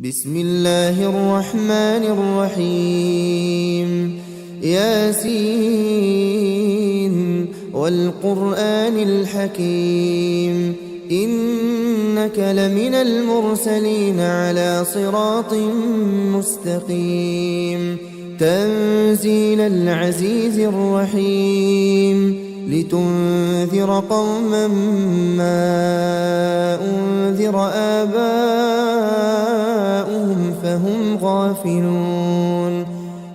بسم الله الرحمن الرحيم ياسين والقرآن الحكيم إنك لمن المرسلين على صراط مستقيم تنزيل العزيز الرحيم لتنذر قوما ما أنذر آباؤهم فهم غافلون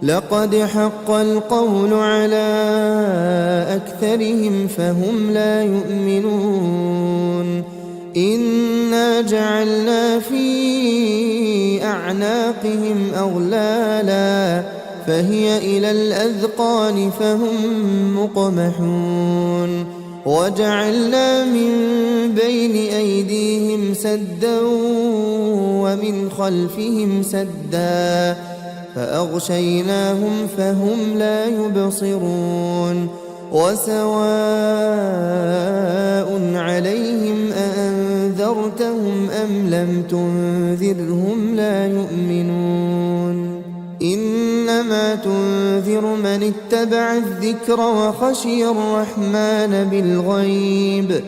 لقد حق القول على أكثرهم فهم لا يؤمنون إنا جعلنا في أعناقهم أغلالا فهي إلى الأذقان فهم مقمحون وجعلنا من بين أيديهم سدا ومن خلفهم سدا فأغشيناهم فهم لا يبصرون وسواء عليهم أأنذرتهم أم لم تنذرهم لا يؤمنون إنما تنذر من اتبع الذكر وخشي الرحمن بالغيب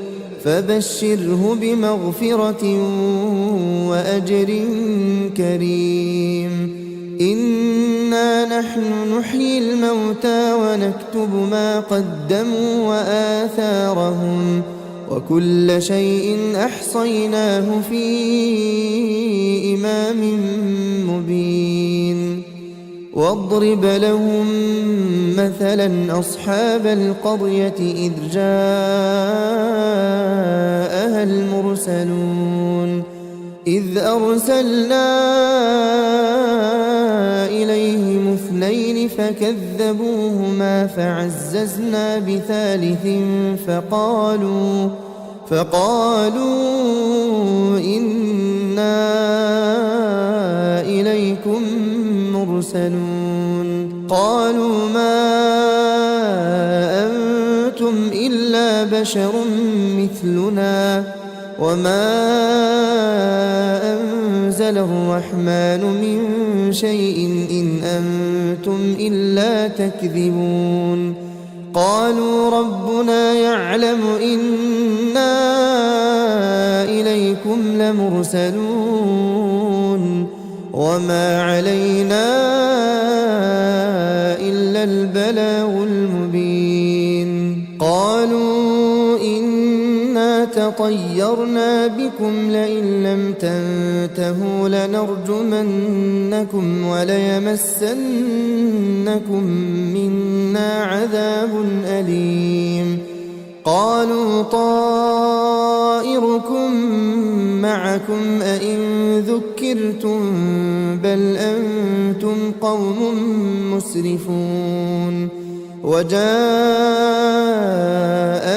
فبشره بمغفرة وأجر كريم إنا نحن نحيي الموتى ونكتب ما قدموا وآثارهم وكل شيء أحصيناه في إمام مبين واضرب لهم مثلا أصحاب القرية إذ جاءها المرسلون إذ أرسلنا إليهم اثنين فكذبوهما فعززنا بثالث فقالوا إنا إليكم مرسلون قالوا ما أنتم إلا بشر مثلنا وما أنزل الرحمن من شيء إن أنتم إلا تكذبون قالوا ربنا يعلم إنا إليكم لمرسلون وما علينا إلا البلاغ المبين قالوا إنا تطيرنا بكم لئن لم تنتهوا لنرجمنكم وليمسنكم منا عذاب أليم قالوا طائركم معكم أئن ذكرتم بل أنتم قوم مسرفون وجاء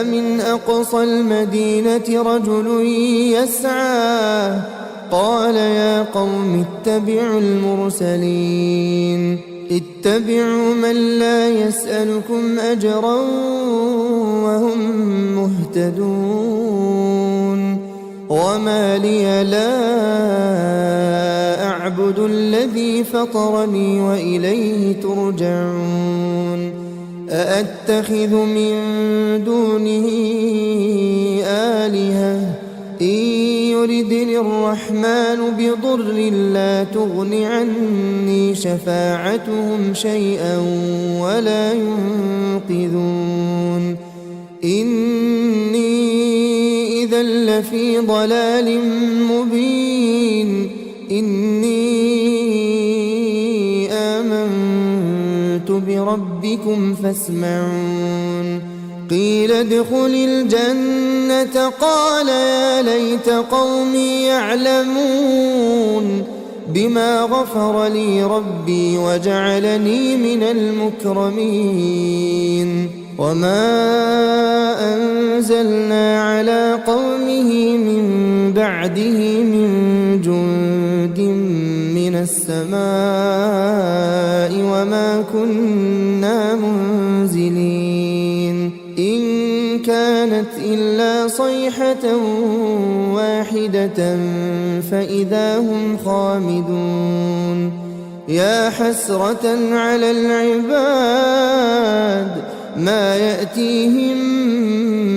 من أقصى المدينة رجل يسعى قال يا قوم اتبعوا المرسلين اتبعوا من لا يسألكم أجرا وهم مهتدون وما لي لا أعبد الذي فطرني وإليه ترجعون أأتخذ من دونه آلهة إن يردني الرحمن بضر لا تغن عني شفاعتهم شيئا ولا ينقذون إني إذا لفي ضلال مبين إني آمنت بربكم فاسمعون قيل ادخل الجنة قال يا ليت قومي يعلمون بما غفر لي ربي وجعلني من المكرمين وما أنزلنا على قومه من بعده من جند من السماء وما كنا منزلين إن كانت إلا صيحة واحدة فإذا هم خامدون يا حسرة على العباد ما يأتيهم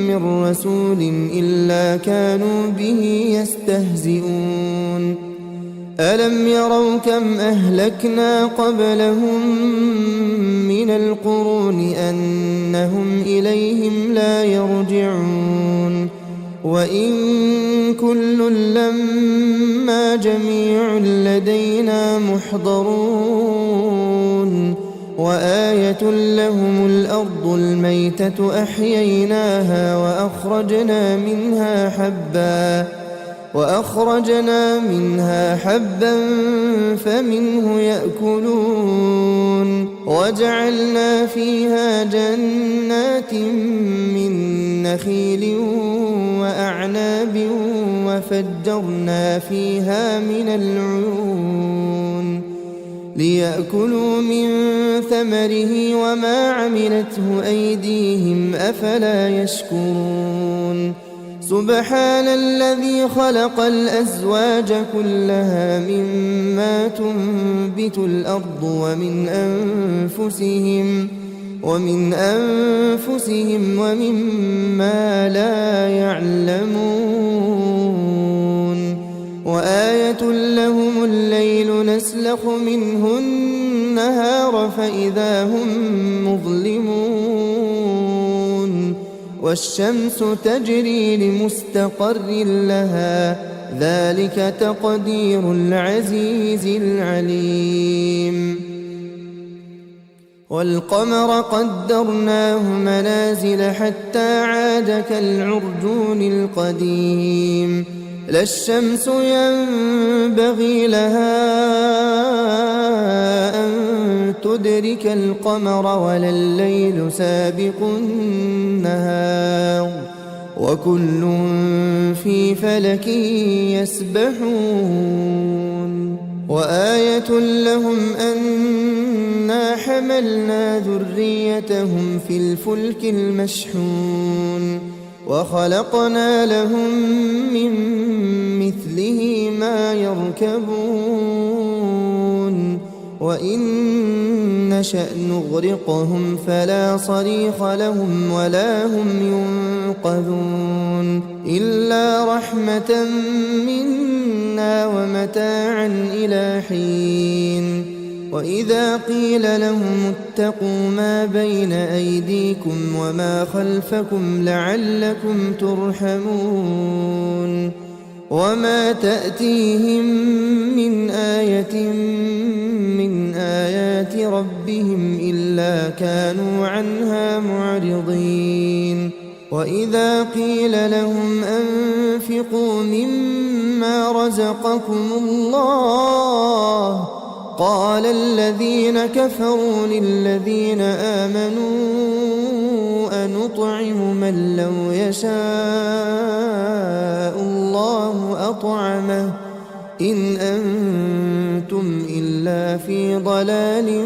من رسول إلا كانوا به يستهزئون ألم يروا كم أهلكنا قبلهم من القرون أنهم إليهم لا يرجعون وإن كل لما جميع لدينا محضرون وآية لهم الأرض الميتة أحييناها وأخرجنا منها حبا فمنه يأكلون وجعلنا فيها جنات من نخيل وأعناب وفجرنا فيها من العيون ليأكلوا من ثمره وما عملته أيديهم أفلا يشكرون سبحان الذي خلق الأزواج كلها مما تنبت الأرض ومن أنفسهم ومما لا يعلمون وآية لهم الليل نسلخ منه النهار فإذا هم مظلمون والشمس تجري لمستقر لها ذلك تقدير العزيز العليم والقمر قدرناه منازل حتى عاد كالعرجون القديم لا الشمس ينبغي لها أن تدرك القمر ولا الليل سابق النهار وكل في فلك يسبحون وآية لهم أنا حملنا ذريتهم في الفلك المشحون وخلقنا لهم من مثله ما يركبون وإن نشأ نغرقهم فلا صريخ لهم ولا هم ينقذون إلا رحمة منا ومتاعا إلى حين وإذا قيل لهم اتقوا ما بين أيديكم وما خلفكم لعلكم ترحمون وما تأتيهم من آية من آيات ربهم إلا كانوا عنها معرضين وإذا قيل لهم أنفقوا مما رزقكم الله قال الذين كفروا للذين آمنوا أنطعم من لو يشاء الله أطعمه إن أنتم إلا في ضلال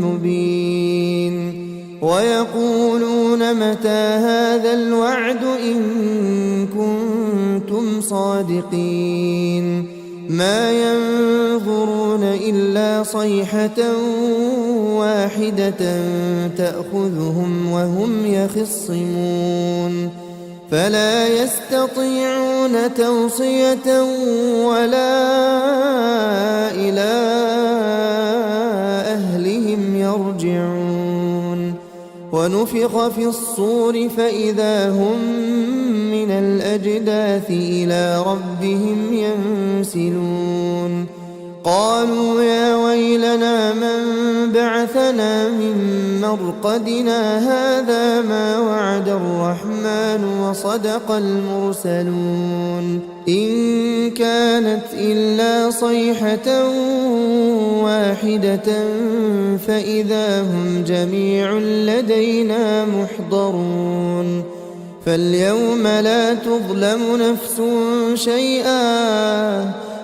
مبين ويقولون متى هذا الوعد إن كنتم صادقين ما ينظرون إلا صيحة واحدة تأخذهم وهم يخصمون فلا يستطيعون توصية ولا إلى أهلهم يرجعون ونفخ في الصور فإذا هم من الأجداث إلى ربهم ينسلون قالوا يا ويلنا من بعثنا من مرقدنا هذا ما وعد الرحمن وصدق المرسلون إن كانت إلا صيحة واحدة فإذا هم جميع لدينا محضرون فاليوم لا تظلم نفس شيئا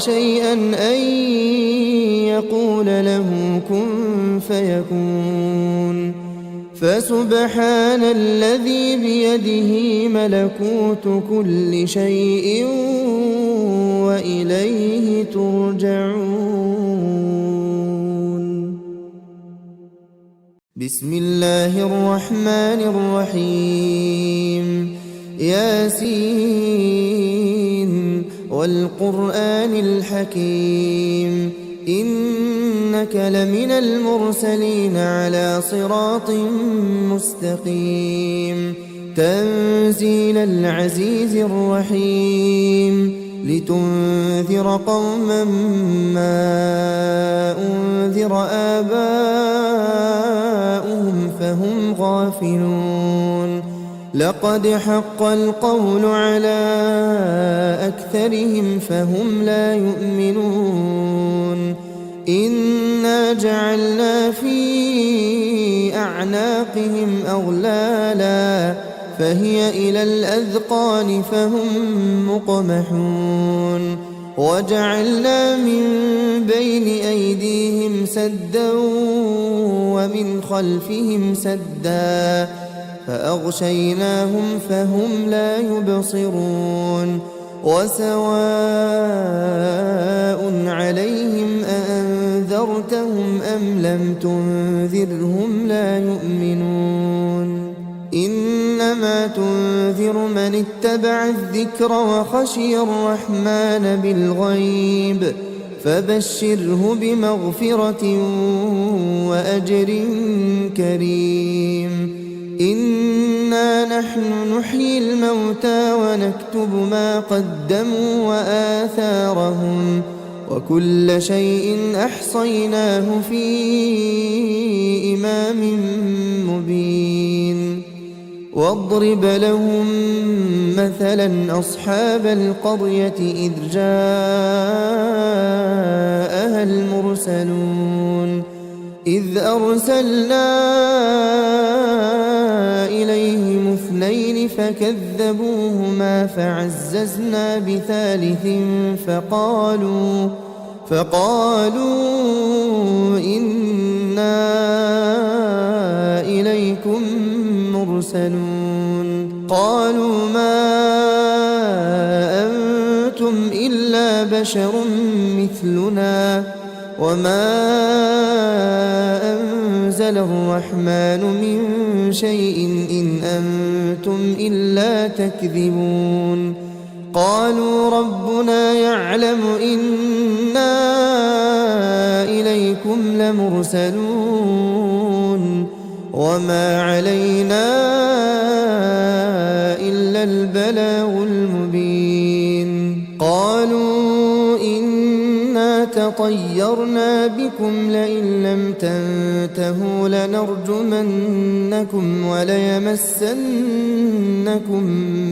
شيئا أن يقول له كن فيكون. فسبحان الذي بيده ملكوت كل شيء وإليه ترجعون. بسم الله الرحمن الرحيم. ياسين والقرآن الحكيم إنك لمن المرسلين على صراط مستقيم. تنزيل العزيز الرحيم لتنذر قوما ما أنذر آباؤهم فهم غافلون. لقد حق القول على أكثرهم فهم لا يؤمنون. إنا جعلنا في أعناقهم أغلالا فهي إلى الأذقان فهم مقمحون. وجعلنا من بين أيديهم سدا ومن خلفهم سدا فأغشيناهم فهم لا يبصرون. وسواء عليهم أأنذرتهم أم لم تنذرهم لا يؤمنون. إنما تنذر من اتبع الذكر وخشي الرحمن بالغيب فبشره بمغفرة وأجر كريم. إنا نحن نحيي الموتى ونكتب ما قدموا وآثارهم وكل شيء أحصيناه في إمام مبين. واضرب لهم مثلا أصحاب القرية إذ جاءها المرسلون إذ أرسلنا إليهم اثنين فكذبوهما فعززنا بثالث فقالوا إنا إليكم مرسلون. قالوا ما أنتم إلا بشر مثلنا وما أنزل الرحمن من شيء إن أنتم إلا تكذبون. قالوا ربنا يعلم إنا إليكم لمرسلون وما علينا إلا البلاغ المبين. قالوا إنا تطيرنا بكم لئن لم تنتهوا لنرجمنكم وليمسنكم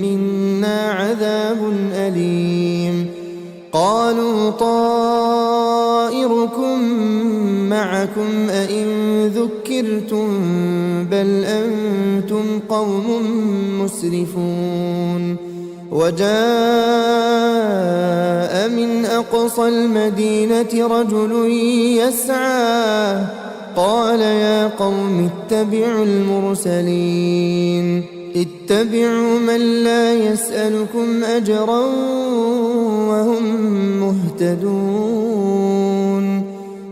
منا عذاب أليم. قالوا طائركم معكم أئن ذكرتم بل أنتم قوم مسرفون. وجاء من أقصى المدينة رجل يسعى قال يا قوم اتبعوا المرسلين اتبعوا من لا يسألكم أجرا وهم مهتدون.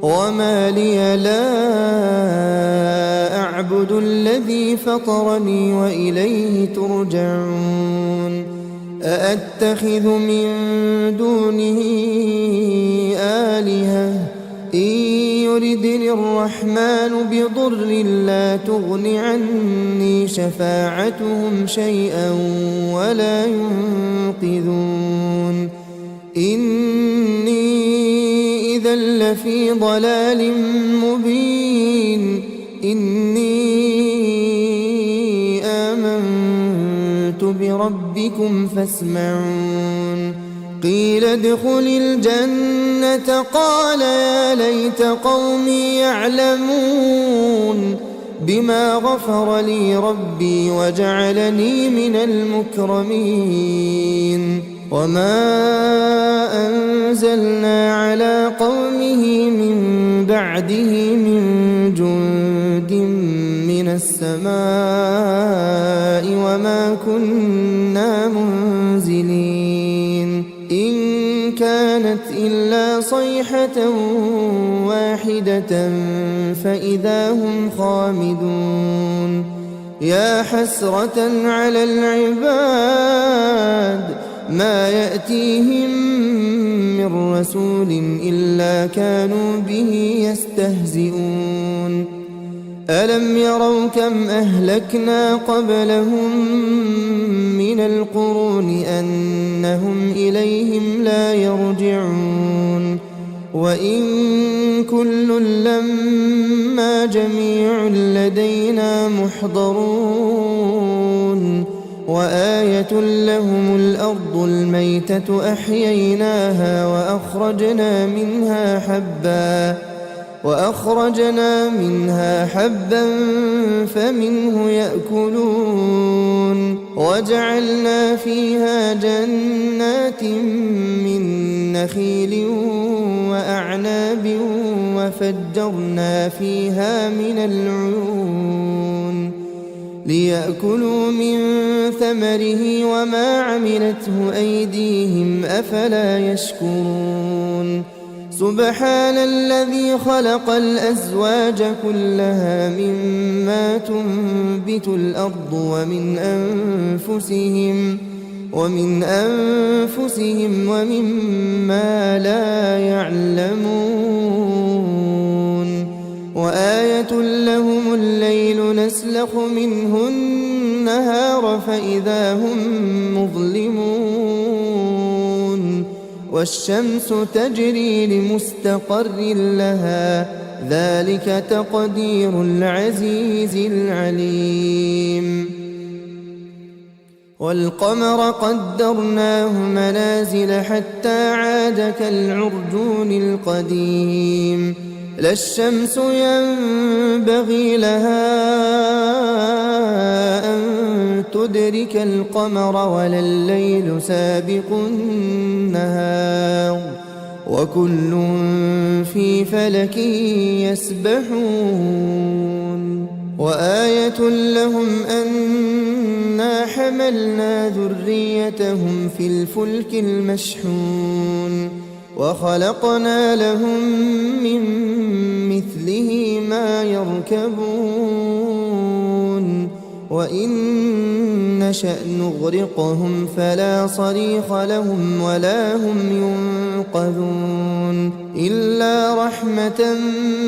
وما لي لا أعبد الذي فطرني وإليه ترجعون. أأتخذ من دونه آلهة إن يردني الرحمن بضر لا تغن عني شفاعتهم شيئا ولا ينقذون. إني إذا لفي ضلال مبين. إني آمنت بربكم فاسمعون. قيل ادخل الجنة قال يا ليت قومي يعلمون بما غفر لي ربي وجعلني من المكرمين. وما أنزلنا على قومه من بعده من جند من السماء وما كنا منزلين إن كانت إلا صيحة واحدة فإذا هم خامدون يا حسرة على العباد ما يأتيهم من رسول إلا كانوا به يستهزئون ألم يروا كم أهلكنا قبلهم من القرون أنهم إليهم لا يرجعون وإن كل لما جميع لدينا محضرون وآية لهم الأرض الميتة أحييناها وأخرجنا منها حبا فمنه يأكلون وجعلنا فيها جنات من نخيل وأعناب وفجرنا فيها من العيون ليأكلوا من ثمره وما عملته أيديهم أفلا يشكرون سبحان الذي خلق الأزواج كلها مما تنبت الأرض ومن أنفسهم ومما لا يعلمون وآية لهم الليل نسلخ منه النهار فإذا هم مظلمون والشمس تجري لمستقر لها ذلك تقدير العزيز العليم والقمر قدرناه منازل حتى عاد كالعرجون القديم لا الشمس ينبغي لها أن تدرك القمر ولا الليل سابق النهار وكل في فلك يسبحون وآية لهم أنا حملنا ذريتهم في الفلك المشحون وخلقنا لهم من مثله ما يركبون وإن نشأ نغرقهم فلا صريخ لهم ولا هم ينقذون إلا رحمة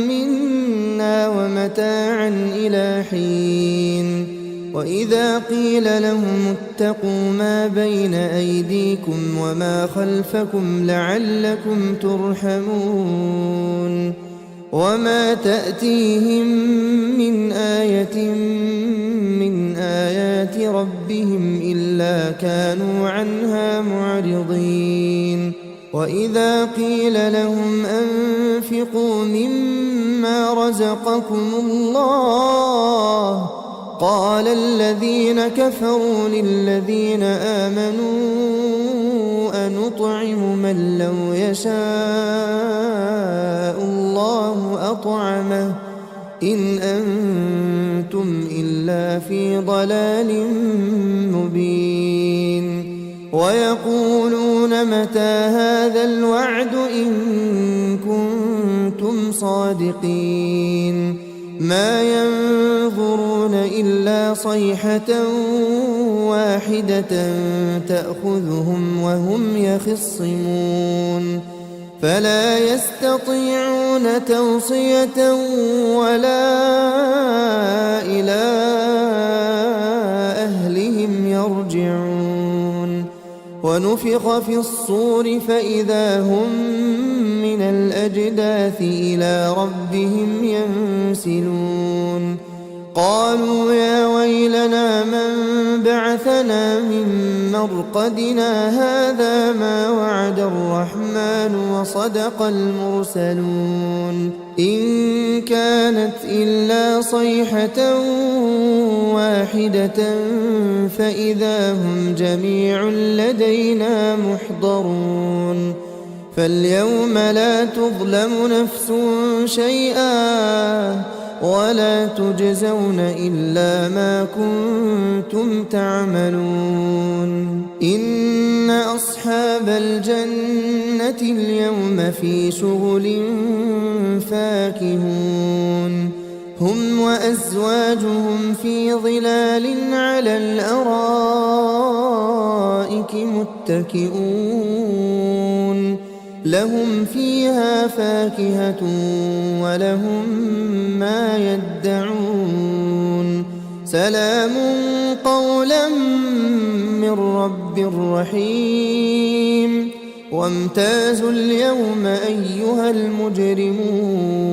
منا ومتاعا إلى حين وإذا قيل لهم اتقوا ما بين أيديكم وما خلفكم لعلكم ترحمون وما تأتيهم من آية من آيات ربهم إلا كانوا عنها معرضين وإذا قيل لهم أنفقوا مما رزقكم الله قال الذين كفروا للذين آمنوا أنطعم من لو يشاء الله أطعمه إن أنتم إلا في ضلال مبين ويقولون متى هذا الوعد إن كنتم صادقين ما ينظرون إلا صيحة واحدة تأخذهم وهم يخصمون فلا يستطيعون توصية ولا إلى أهلهم يرجعون ونفخ في الصور فإذا هم من الأجداث إلى ربهم ينسلون قالوا يا ويلنا من بعث بعثنا من مرقدنا هذا ما وعد الرحمن وصدق المرسلون إن كانت إلا صيحة واحدة فإذا هم جميع لدينا محضرون فاليوم لا تظلم نفس شيئا ولا تجزون إلا ما كنتم تعملون إن أصحاب الجنة اليوم في شغل فاكهون هم وأزواجهم في ظلال على الأرائك متكئون لهم فيها فاكهة ولهم ما يدعون سلام قولا من رب رحيم وامتازوا اليوم أيها المجرمون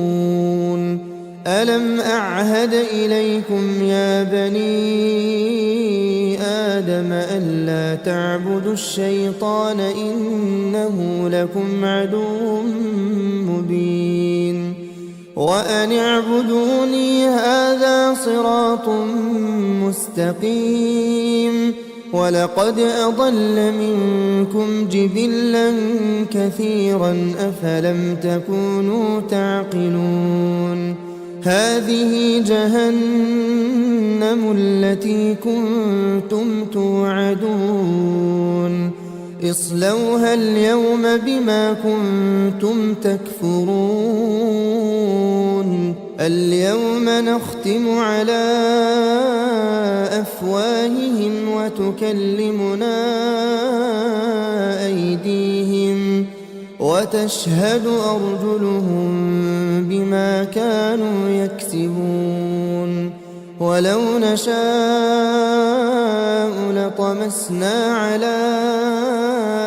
ألم أعهد إليكم يا بني آدم ألا تعبدوا الشيطان إنه لكم عدو مبين وأن اعبدوني هذا صراط مستقيم ولقد أضل منكم جبلا كثيرا أفلم تكونوا تعقلون هذه جهنم التي كنتم توعدون اصلوها اليوم بما كنتم تكفرون اليوم نختم على أفواههم وتكلمنا أيديهم وتشهد أرجلهم بما كانوا يكسبون ولو نشاء لطمسنا على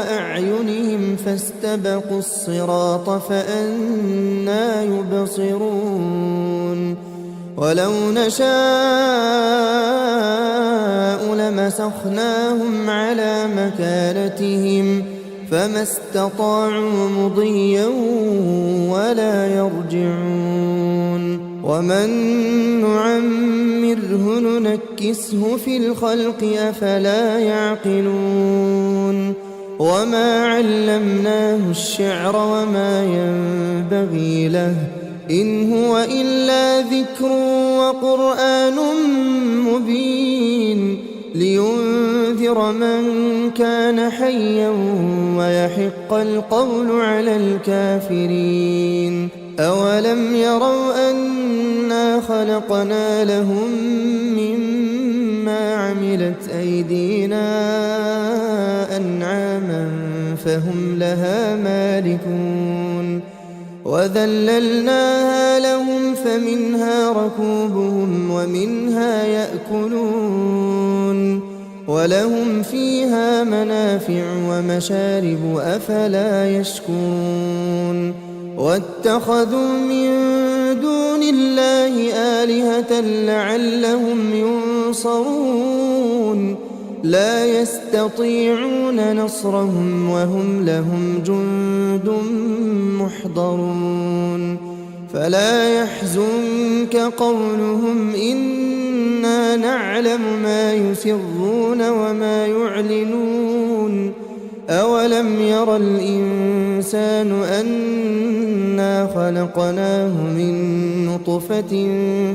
أعينهم فاستبقوا الصراط فأنى يبصرون ولو نشاء لمسخناهم على مكانتهم فما استطاعوا مضيا ولا يرجعون ومن نعمره ننكسه في الخلق أفلا يعقلون وما علمناه الشعر وما ينبغي له إن هو إلا ذكر وقرآن مبين لينذر من كان حيا ويحق القول على الكافرين أولم يروا أنا خلقنا لهم مما عملت أيدينا أنعاما فهم لها مالكون وذللناها لهم فمنها ركوبهم ومنها يأكلون ولهم فيها منافع ومشارب أفلا يشكرون واتخذوا من دون الله آلهة لعلهم ينصرون لا يستطيعون نصرهم وهم لهم جند محضرون فلا يحزنك قولهم إنا نعلم ما يسرون وما يعلنون أولم ير الإنسان أنا خلقناه من نطفة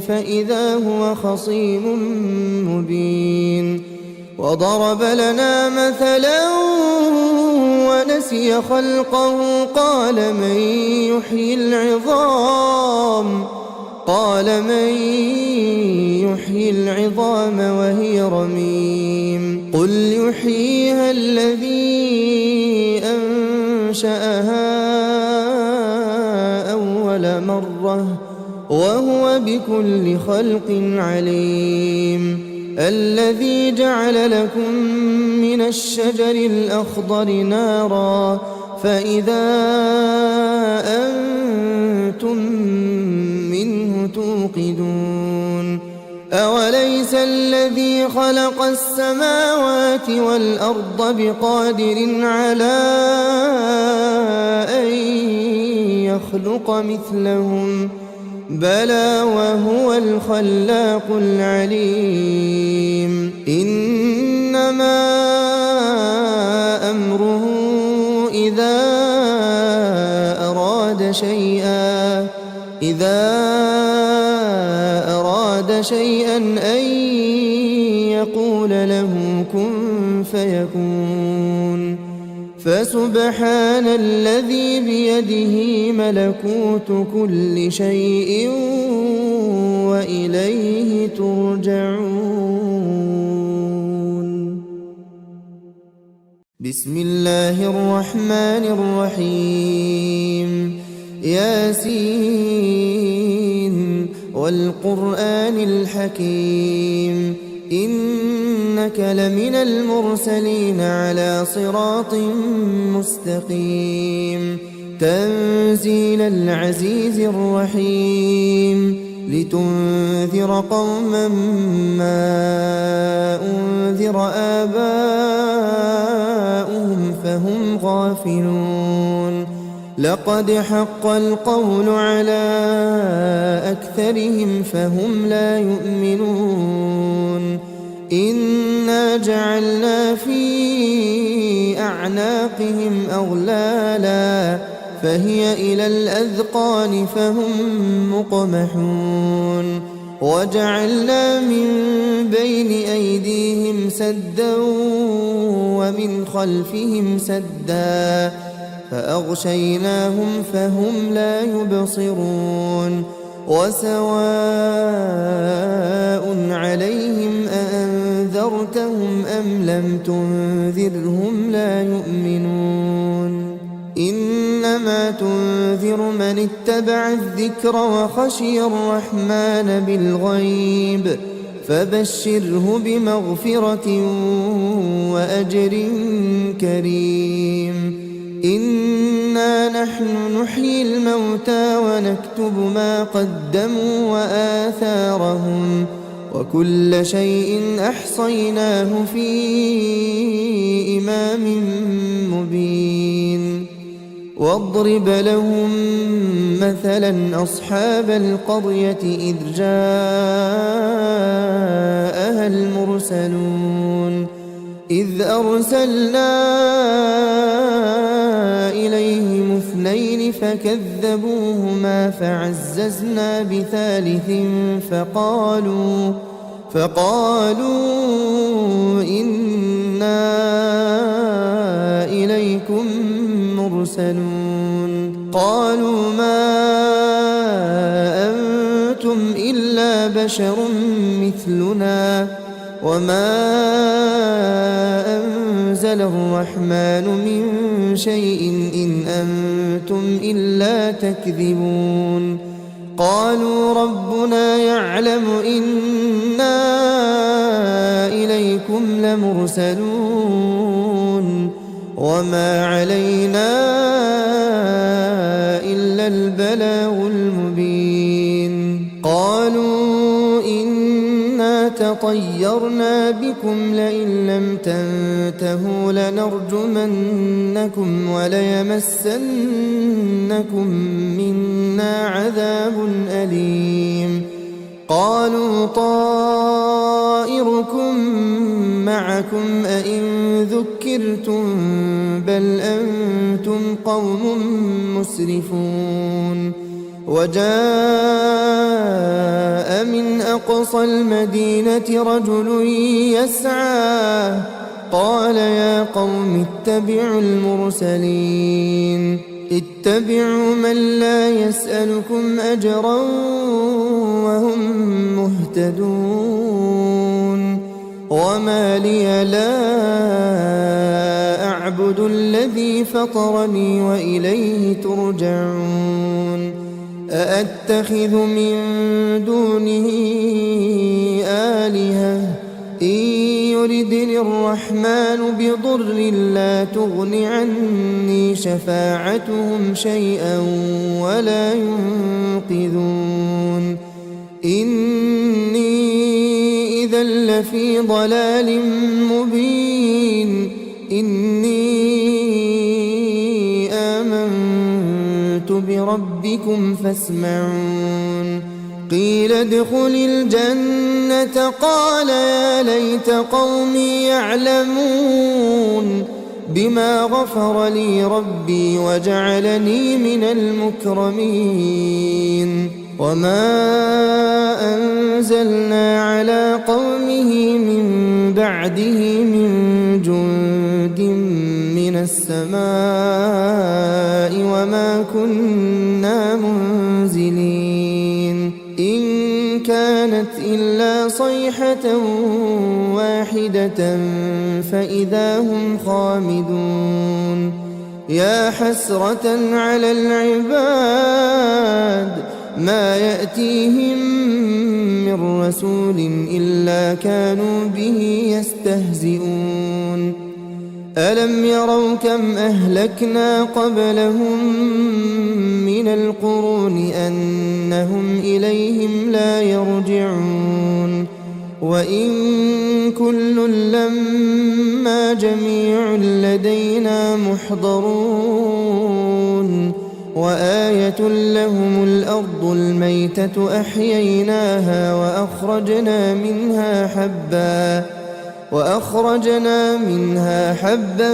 فإذا هو خصيم مبين وضرب لنا مثلا ونسي خلقه قال من يحيي العظام وهي رميم قل يحييها الذي أنشأها أول مرة وهو بكل خلق عليم الذي جعل لكم من الشجر الأخضر نارا فإذا أنتم منه توقدون أوليس الذي خلق السماوات والأرض بقادر على أن يخلق مثلهم بلى وهو الخلاق العليم إنما أمره إذا أراد شيئا أن يقول له كن فيكون فسبحان الذي بيده ملكوت كل شيء وإليه ترجعون. بسم الله الرحمن الرحيم ياسين والقرآن الحكيم إنك لمن المرسلين على صراط مستقيم تنزيل العزيز الرحيم لتنذر قوما ما أنذر آباؤهم فهم غافلون لقد حق القول على أكثرهم فهم لا يؤمنون إنا جعلنا في أعناقهم أغلالا فهي إلى الأذقان فهم مقمحون وجعلنا من بين أيديهم سدا ومن خلفهم سدا فأغشيناهم فهم لا يبصرون وسواء عليهم أأنذرتهم أم لم تنذرهم لا يؤمنون إنما تنذر من اتبع الذكر وخشي الرحمن بالغيب فبشره بمغفرة وأجر كريم إنا نحن نحيي الموتى ونكتب ما قدموا وآثارهم وكل شيء أحصيناه في إمام مبين واضرب لهم مثلا أصحاب القرية إذ جاءها المرسلون إذ أرسلنا إليهم اثنين فكذبوهما فعززنا بثالث فقالوا إنا إليكم مرسلون قالوا ما أنتم إلا بشر مثلنا وما أنزل الرحمن من شيء إن أنتم إلا تكذبون قالوا ربنا يعلم إنا إليكم لمرسلون وما علينا إلا البلاغ المبين قالوا إنا تطيرنا بكم لئن لم تنتهوا لنرجمنكم وليمسنكم منا عذاب أليم قالوا طائركم معكم أئن ذكرتم بل أنتم قوم مسرفون وجاء من أقصى المدينة رجل يسعى قال يا قوم اتبعوا المرسلين اتبعوا من لا يسألكم أجرا وهم مهتدون وما لي لا أعبد الذي فطرني وإليه ترجعون أأتخذ من دونه آلهة إن يردني الرحمن بضر لا تغن عني شفاعتهم شيئا ولا ينقذون إني إذا لفي ضلال مبين إني آمنت بربكم فاسمعون قيل ادخل الجنة قال يا ليت قومي يعلمون بما غفر لي ربي وجعلني من المكرمين وما أنزلنا على قومه من بعده من جند من السماء وما كنا منزلين إن كانت إلا صيحة واحدة فإذا هم خامدون يا حسرة على العباد ما يأتيهم من رسول إلا كانوا به يستهزئون ألم يروا كم أهلكنا قبلهم من القرون أنهم إليهم لا يرجعون وإن كل لما جميع لدينا محضرون وآية لهم الأرض الميتة أحييناها وأخرجنا منها حبا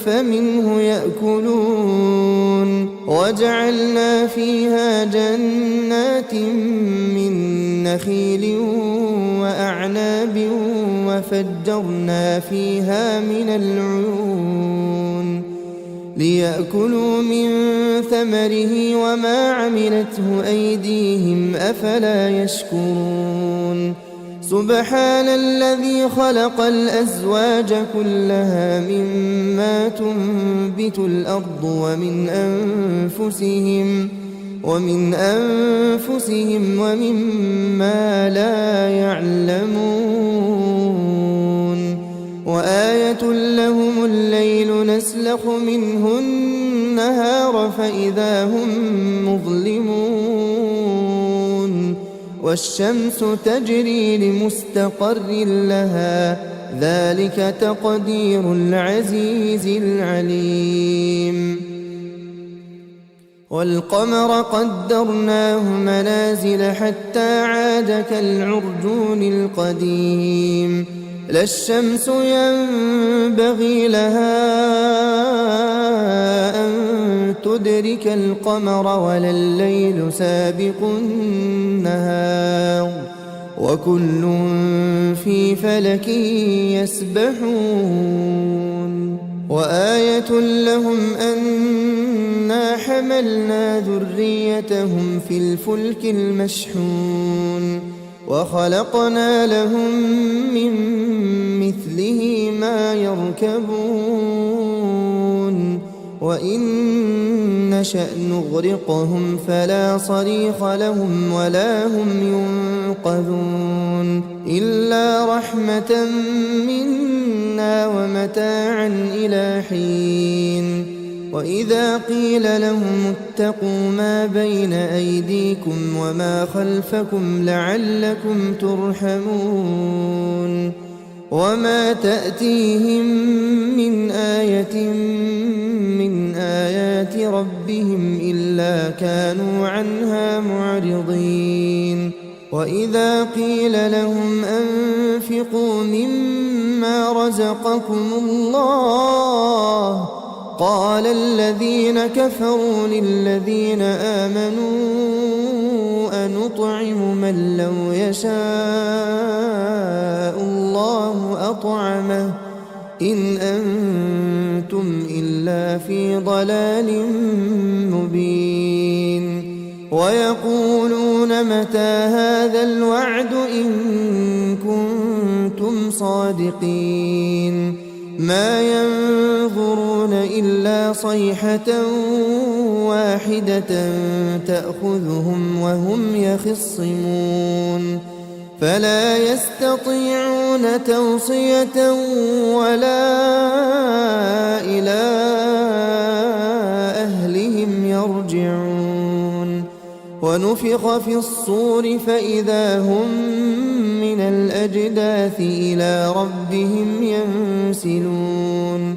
فمنه يأكلون وجعلنا فيها جنات من نخيل وأعناب وفجرنا فيها من العيون ليأكلوا من ثمره وما عملته أيديهم أفلا يشكرون سبحان الذي خلق الأزواج كلها مما تنبت الأرض ومن أنفسهم ومما لا يعلمون وآية لهم الليل نسلخ منه النهار فإذا هم مظلمون والشمس تجري لمستقر لها ذلك تقدير العزيز العليم والقمر قدرناه منازل حتى عاد كالعرجون القديم لا الشمس ينبغي لها أن تدرك القمر ولا الليل سابق النهار وكل في فلك يسبحون وآية لهم أنا حملنا ذريتهم في الفلك المشحون وخلقنا لهم من مثله ما يركبون وإن نشأ نغرقهم فلا صريخ لهم ولا هم ينقذون إلا رحمة منا ومتاعا إلى حين وإذا قيل لهم اتقوا ما بين أيديكم وما خلفكم لعلكم ترحمون وما تأتيهم من آية من آيات ربهم إلا كانوا عنها معرضين وإذا قيل لهم أنفقوا مما رزقكم الله قال الذين كفروا للذين آمنوا أنطعم من لو يشاء الله أطعمه إن أنتم إلا في ضلال مبين ويقولون متى هذا الوعد إن كنتم صادقين ما ينظرون إلا صيحة واحدة تأخذهم وهم يخصمون فلا يستطيعون توصية ولا إلى أهلهم يرجعون ونفخ في الصور فإذا هم من الأجداث إلى ربهم ينسلون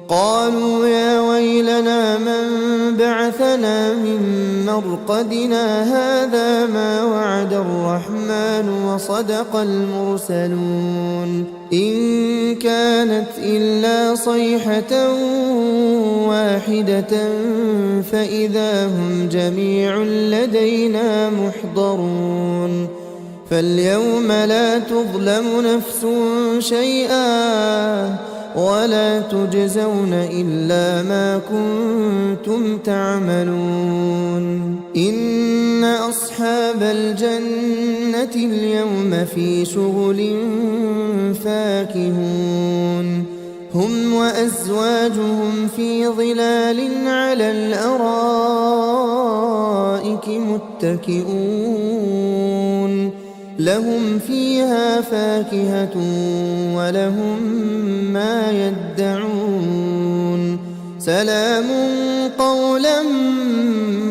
قالوا يا ويلنا من بعثنا من مرقدنا هذا ما وعد الرحمن وصدق المرسلون إن كانت إلا صيحة واحدة فإذا هم جميع لدينا محضرون فاليوم لا تظلم نفس شيئا ولا تجزون إلا ما كنتم تعملون إن أصحاب الجنة اليوم في شغل فاكهون هم وأزواجهم في ظلال على الأرائك متكئون لهم فيها فاكهة ولهم ما يدعون سلام قولا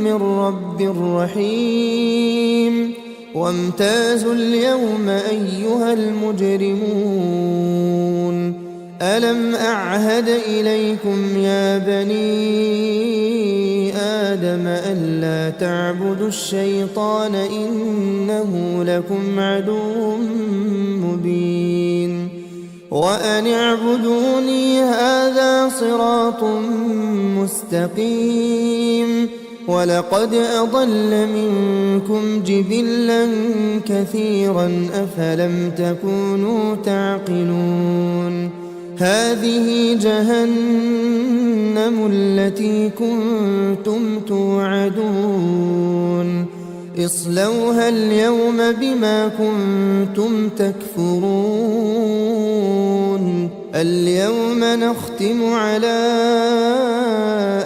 من رب رحيم وامتازوا اليوم أيها المجرمون ألم أعهد إليكم يا بني آدم ألا تعبدوا الشيطان إنه لكم عدو مبين وأن اعبدوني هذا صراط مستقيم ولقد أضل منكم جبلا كثيرا أفلم تكونوا تعقلون هذه جهنم التي كنتم توعدون اصلوها اليوم بما كنتم تكفرون اليوم نختم على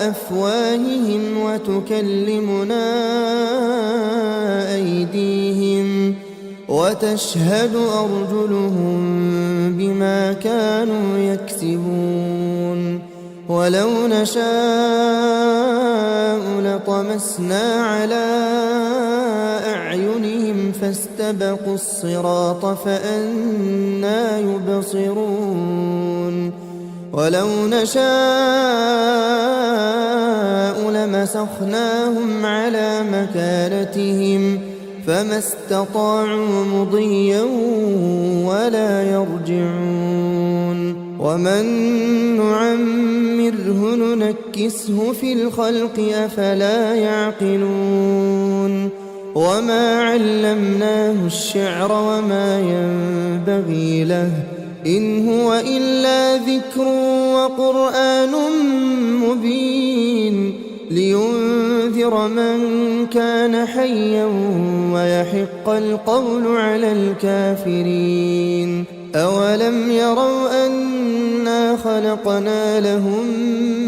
أفواههم وتكلمنا أيديهم وتشهد أرجلهم بما كانوا يكسبون ولو نشاء لطمسنا على أعينهم فاستبقوا الصراط فأنى يبصرون ولو نشاء لمسخناهم على مكانتهم فما استطاعوا مضيا ولا يرجعون ومن نعمره ننكسه في الخلق أفلا يعقلون وما علمناه الشعر وما ينبغي له إن هو إلا ذكر وقرآن مبين لينذر من كان حيا ويحق القول على الكافرين أولم يروا أنا خلقنا لهم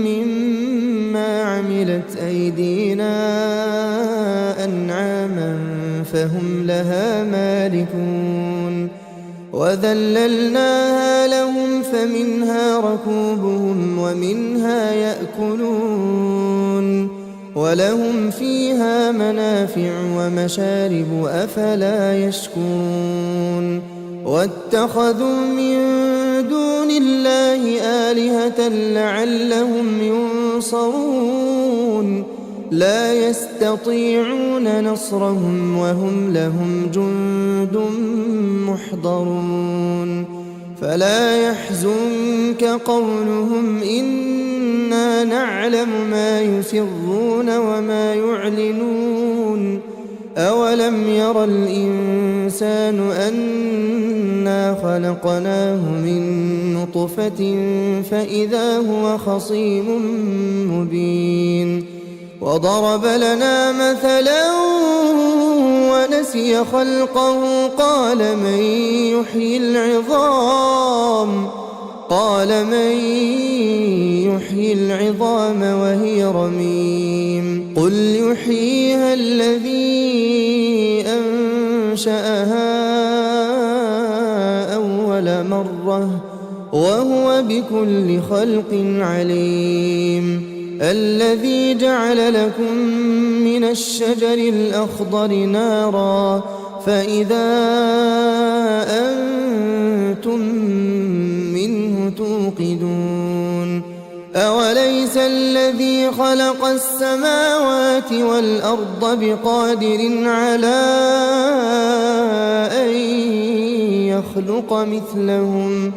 مما عملت أيدينا أنعاما فهم لها مالكون وذللناها لهم فمنها ركوبهم ومنها يأكلون ولهم فيها منافع ومشارب أفلا يشكرون واتخذوا من دون الله آلهة لعلهم ينصرون لا يستطيعون نصرهم وهم لهم جند محضرون فلا يحزنك قولهم إنا نعلم ما يسرون وما يعلنون أولم ير الإنسان أنا خلقناه من نطفة فإذا هو خصيم مبين وضرب لنا مثلا ونسي خلقه قال من يحيي العظام وهي رميم قل يحييها الذي أنشأها أول مرة وهو بكل خلق عليم الذي جعل لكم من الشجر الأخضر نارا فإذا أنتم منه توقدون أوليس الذي خلق السماوات والأرض بقادر على أن يخلق مثلهم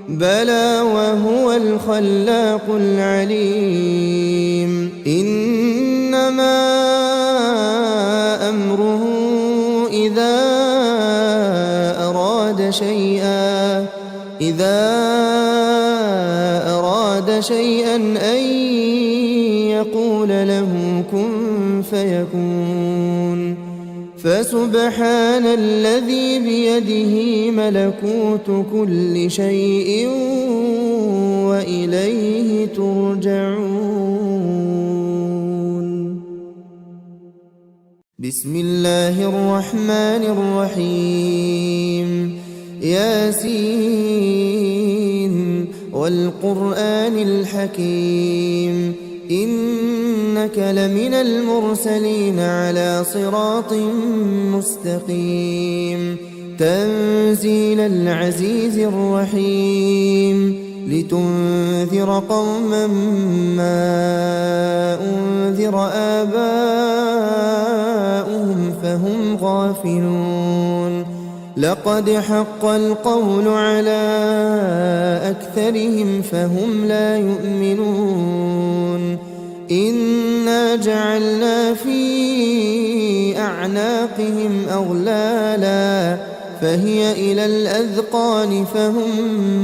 بلى وهو الخلاق العليم إنما أمره إذا أراد شيئا أن يقول له كن فيكون فسبحان الذي بيده ملكوت كل شيء وإليه ترجعون. بسم الله الرحمن الرحيم ياسين والقرآن الحكيم إنك لمن المرسلين على صراط مستقيم تنزيل العزيز الرحيم لتنذر قوما ما أنذر آباؤهم فهم غافلون لقد حق القول على أكثرهم فهم لا يؤمنون إنا جعلنا في أعناقهم أغلالا فهي إلى الأذقان فهم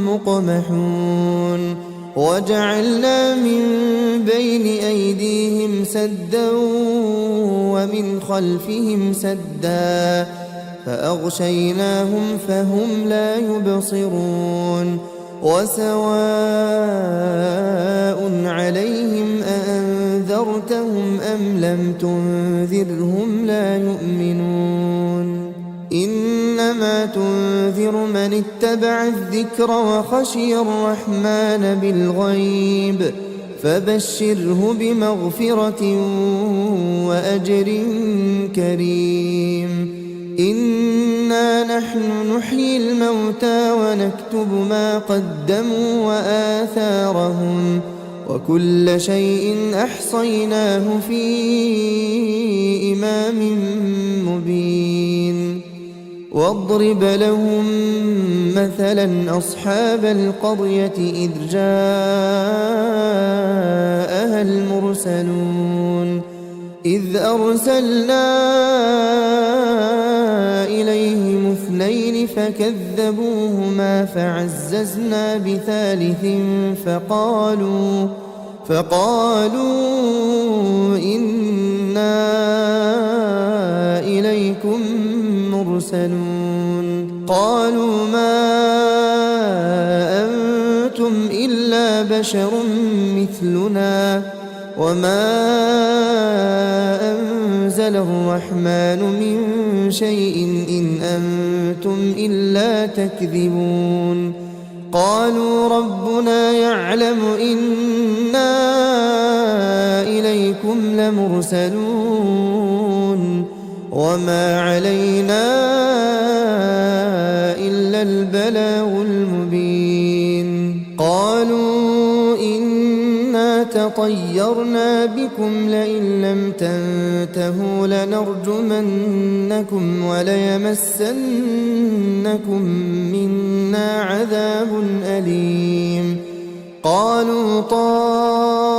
مقمحون وجعلنا من بين أيديهم سدا ومن خلفهم سدا فأغشيناهم فهم لا يبصرون وسواء عليهم أأنذرتهم أم لم تنذرهم لا يؤمنون إنما تنذر من اتبع الذكر وخشي الرحمن بالغيب فبشره بمغفرة وأجر كريم إنا نحن نحيي الموتى ونكتب ما قدموا وآثارهم وكل شيء أحصيناه في إمام مبين واضرب لهم مثلا أصحاب القرية إذ جاءها المرسلون إذ أرسلنا إليهم اثنين فكذبوهما فعززنا بثالث فقالوا إنا إليكم مرسلون قالوا ما أنتم إلا بشر مثلنا وما أنزل الرحمن من شيء إن أنتم إلا تكذبون قالوا ربنا يعلم إنا إليكم لمرسلون وما علينا إلا البلاغ المبين قالوا إنا تطيرنا بكم لئن لم تنتهوا لنرجمنكم وليمسنكم منا عذاب أليم قالوا طائركم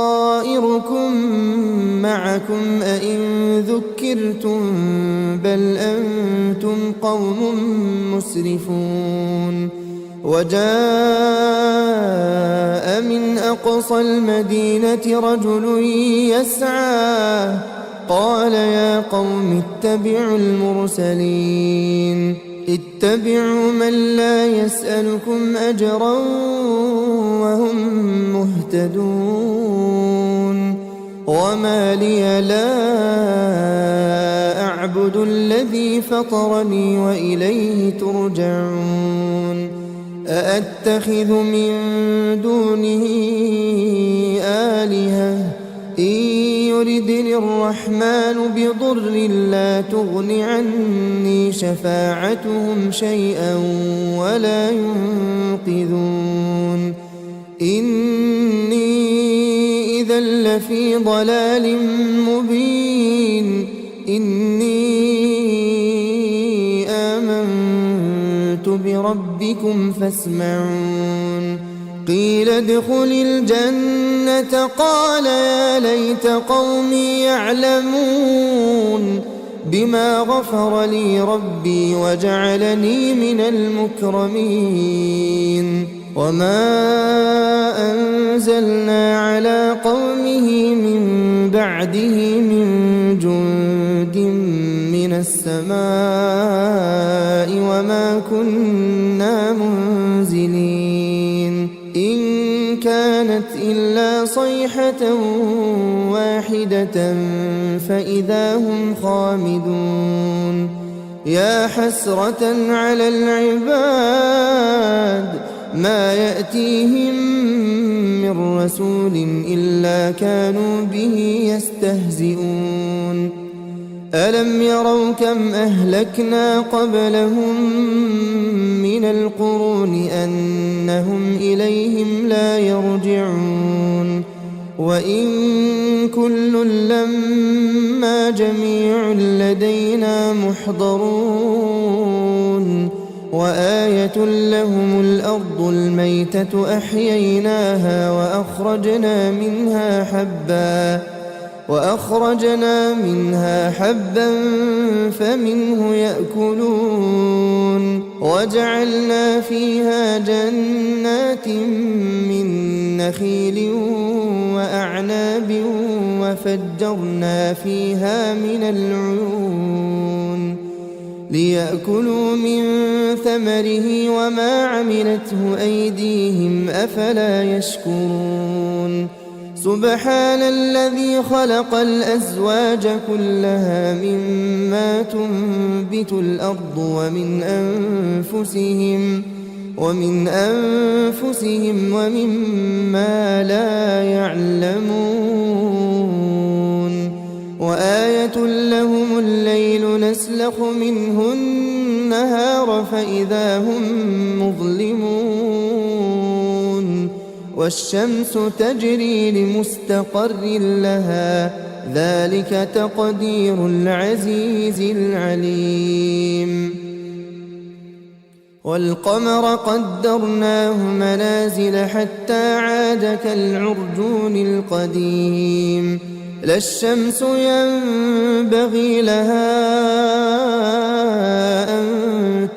معكم أئن ذكرتم بل أنتم قوم مسرفون وجاء من أقصى المدينة رجل يسعى قال يا قوم اتبعوا المرسلين اتبعوا من لا يسألكم أجرا وهم مهتدون وما لي لا أعبد الذي فطرني وإليه ترجعون أأتخذ من دونه آلهة إن يردني الرحمن بضر لا تغن عني شفاعتهم شيئا ولا ينقذون إني إذا لفي ضلال مبين إني آمنت بربكم فاسمعون قيل ادخل الجنة قال يا ليت قومي يعلمون بما غفر لي ربي وجعلني من المكرمين وما أنزلنا على قومه من بعده من جند من السماء وما كنا منزلين إن كانت إلا صيحة واحدة فإذا هم خامدون يا حسرة على العباد ما يأتيهم من رسول إلا كانوا به يستهزئون ألم يروا كم أهلكنا قبلهم من القرون أنهم إليهم لا يرجعون وإن كل لما جميع لدينا محضرون وآية لهم الأرض الميتة أحييناها وأخرجنا منها حبا فمنه يأكلون وجعلنا فيها جنات من نخيل وأعناب وفجرنا فيها من العيون ليأكلوا من ثمره وما عملته أيديهم أفلا يشكرون سبحان الذي خلق الأزواج كلها مما تنبت الأرض ومن أنفسهم ومما لا يعلمون وآية لهم الليل نسلخ منه النهار فإذا هم مظلمون والشمس تجري لمستقر لها ذلك تقدير العزيز العليم والقمر قدرناه منازل حتى عاد كالعرجون القديم لا الشمس ينبغي لها أن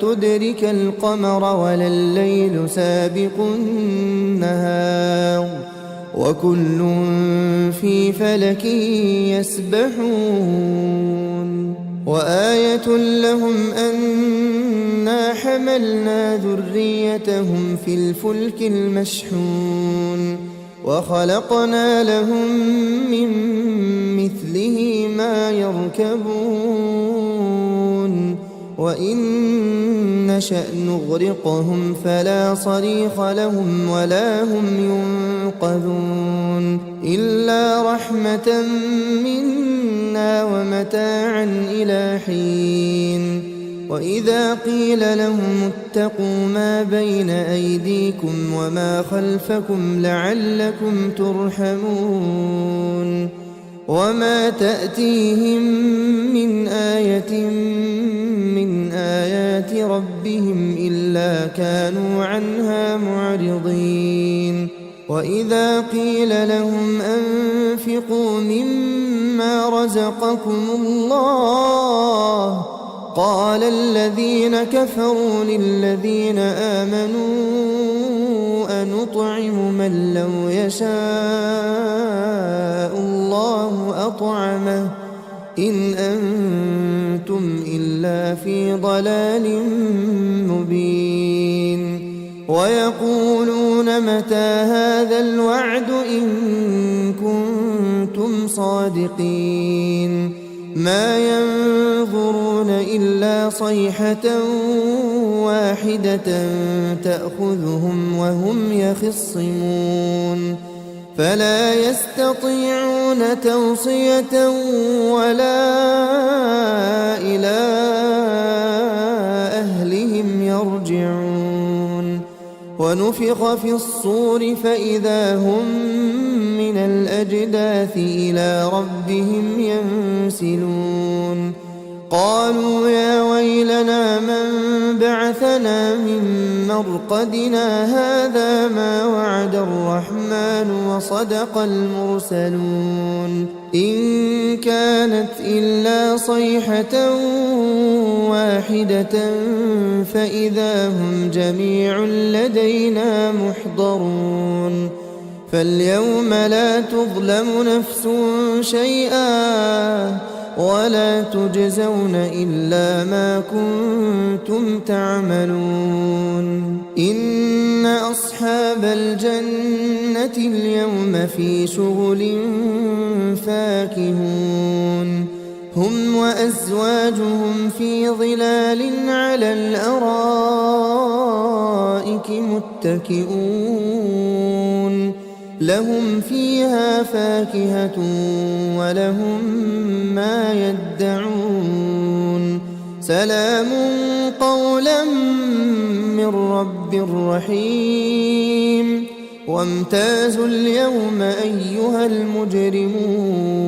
تدرك القمر ولا الليل سابق النهار وكل في فلك يسبحون وآية لهم أنا حملنا ذريتهم في الفلك المشحون وخلقنا لهم من مثله ما يركبون وإن نشأ نغرقهم فلا صريخ لهم ولا هم ينقذون إلا رحمة منا ومتاعا إلى حين وإذا قيل لهم اتقوا ما بين أيديكم وما خلفكم لعلكم ترحمون وما تأتيهم من آية من آيات ربهم إلا كانوا عنها معرضين وإذا قيل لهم أنفقوا مما رزقكم الله قال الذين كفروا للذين آمنوا أنطعم من لو يشاء الله أطعمه إن أنتم إلا في ضلال مبين ويقولون متى هذا الوعد إن كنتم صادقين ما ينظرون إلا صيحة واحدة تأخذهم وهم يخصمون فلا يستطيعون توصية ولا إلى أهلهم يرجعون ونفخ في الصور فإذا هم من الأجداث إلى ربهم ينسلون قالوا يا ويلنا من بعثنا من مرقدنا هذا ما وعد الرحمن وصدق المرسلون إن كانت إلا صيحة واحدة فإذا هم جميع لدينا محضرون فاليوم لا تظلم نفس شيئا ولا تجزون إلا ما كنتم تعملون إن أصحاب الجنة اليوم في شغل فاكهون هم وأزواجهم في ظلال على الأرائك متكئون لهم فيها فاكهة ولهم ما يدعون سلام قولا من رب رحيم وامتازوا اليوم أيها المجرمون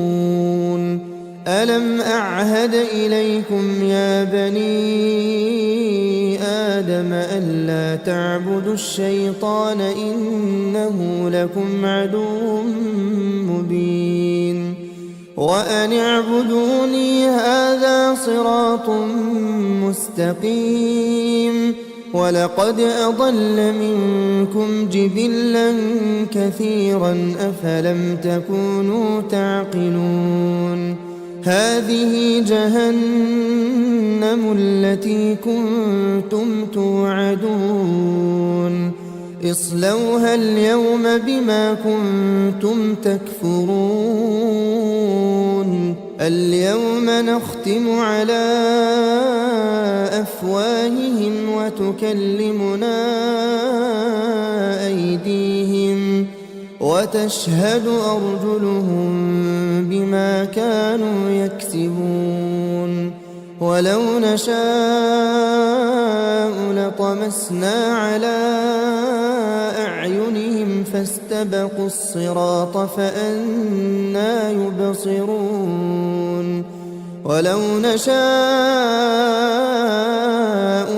ألم أعهد إليكم يا بني آدم ألا تعبدوا الشيطان إنه لكم عدو مبين وأن اعبدوني هذا صراط مستقيم ولقد أضل منكم جبلا كثيرا أفلم تكونوا تعقلون هذه جهنم التي كنتم توعدون اصلوها اليوم بما كنتم تكفرون اليوم نختم على أفواههم وتكلمنا أيديهم وتشهد أرجلهم بما كانوا يكسبون ولو نشاء لطمسنا على أعينهم فاستبقوا الصراط فأنى يبصرون ولو نشاء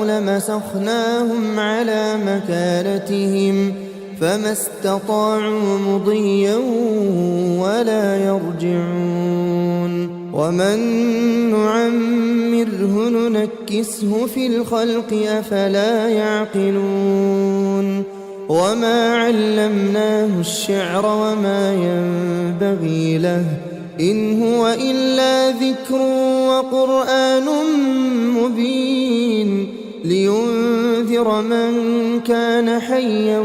لمسخناهم على مكانتهم فما استطاعوا مضيا ولا يرجعون ومن نعمره ننكسه في الخلق أفلا يعقلون وما علمناه الشعر وما ينبغي له إن هو إلا ذكر وقرآن مبين لينذر من كان حيا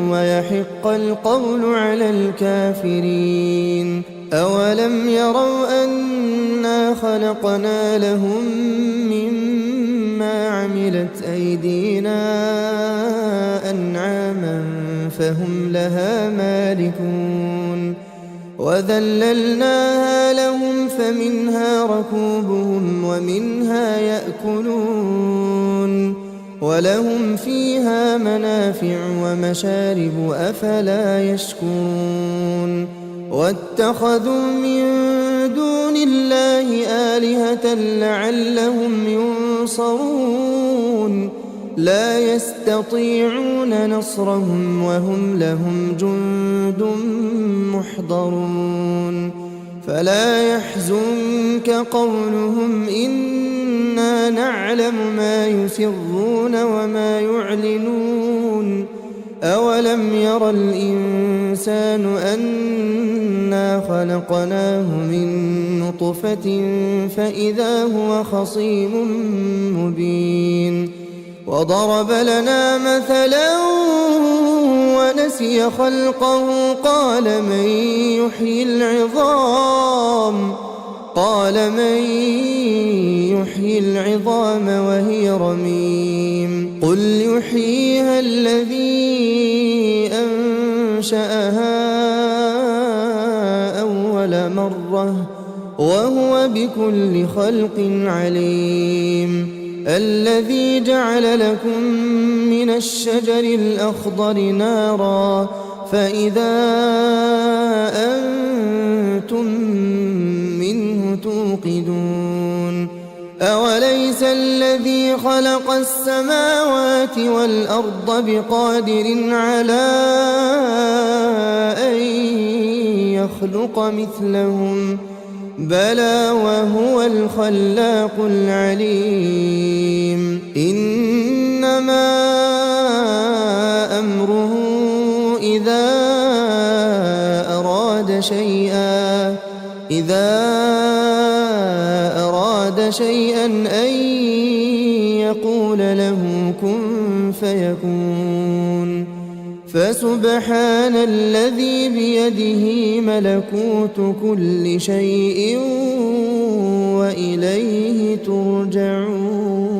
ويحق القول على الكافرين أولم يروا أنا خلقنا لهم مما عملت أيدينا أنعاما فهم لها مالكون وذللناها لهم فمنها ركوبهم ومنها يأكلون ولهم فيها منافع ومشارب أفلا يشكرون واتخذوا من دون الله آلهة لعلهم ينصرون لا يستطيعون نصرهم وهم لهم جند محضرون فلا يحزنك قولهم إنا نعلم ما يسرون وما يعلنون أولم ير الإنسان أنا خلقناه من نطفة فإذا هو خصيم مبين وضرب لنا مثلا ونسي خلقه قال من يحيي العظام وهي رميم قل يحييها الذي أنشأها وهو بكل خلق عليم الذي جعل لكم من الشجر الأخضر نارا فإذا أنتم منه توقدون أوليس الذي خلق السماوات والأرض بقادر على أن يخلق مثلهم بلى وهو الخلاق العليم إنما أمره إذا أراد شيئا أن يقول له كن فيكون فسبحان الذي بيده ملكوت كل شيء وإليه ترجعون